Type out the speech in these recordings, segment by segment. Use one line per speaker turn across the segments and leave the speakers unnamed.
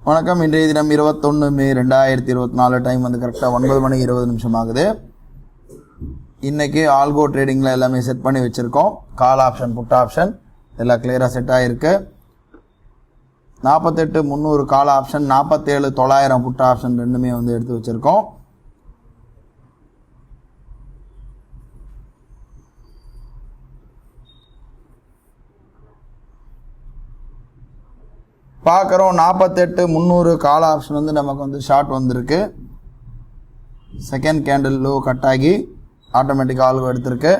வணக்கம். இன்றைய தினம் 21 மே 2024. டைம் வந்து கரெக்டாக 9 மணி 20 நிமிஷம் ஆகுது. இன்றைக்கி ஆல்கோ ட்ரேடிங்கில் எல்லாமே செட் பண்ணி வச்சுருக்கோம். கால் ஆப்ஷன், புட் ஆப்ஷன் எல்லாம் கிளியராக செட் ஆகிருக்கு. 48,300 கால் ஆப்ஷன், 47,900 புட் ஆப்ஷன் ரெண்டுமே வந்து எடுத்து வச்சுருக்கோம். பார்க்குறோம் 48,300 கால் ஆப்ஷன் வந்து நமக்கு வந்து ஷார்ட் வந்திருக்கு. செகண்ட் கேண்டில் லோ கட் ஆகி ஆட்டோமேட்டிக்காக ஆல்கோ எடுத்திருக்கு.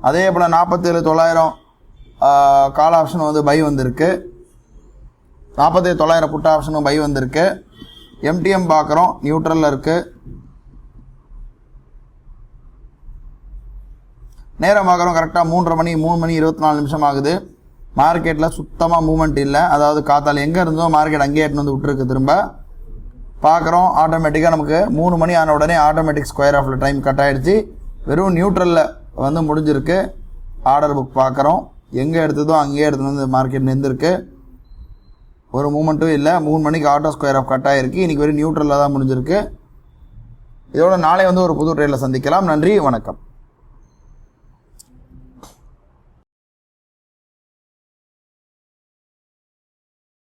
அதே போல் 47,900 கால் ஆப்ஷன் வந்து பை வந்திருக்கு. 47,900 புட் ஆப்ஷனும் பை வந்திருக்கு. எம்டிஎம் பார்க்குறோம், நியூட்ரலில் இருக்குது. நேரம் பார்க்குறோம் கரெக்டாக 3 மணி 24 நிமிஷம் ஆகுது. மார்க்கெட்டில் சுத்தமாக மூவ்மெண்ட் இல்லை. அதாவது காத்தால் எங்கே இருந்தோ மார்க்கெட் அங்கேயே எடுத்து வந்து விட்டுருக்கு. திரும்ப பார்க்குறோம் ஆட்டோமேட்டிக்காக நமக்கு 3 மணி ஆன உடனே automatic square off time cut ஆகிடுச்சு. வெறும் நியூட்ரலில் வந்து முடிஞ்சிருக்கு. ஆர்டர் புக் பார்க்குறோம், எங்கே எடுத்ததோ அங்கேயே எடுத்து வந்து மார்க்கெட் நின்றுருக்கு. ஒரு மூமெண்ட்டும் இல்லை. 3 மணிக்கு ஆட்டோ ஸ்கொயர் ஆஃப் கட் ஆகிருக்கு. இன்றைக்கி வெறும் நியூட்ரலில் தான் முடிஞ்சிருக்கு. இதோட நாளை வந்து ஒரு புது ட்ரேடில் சந்திக்கலாம். நன்றி, வணக்கம்.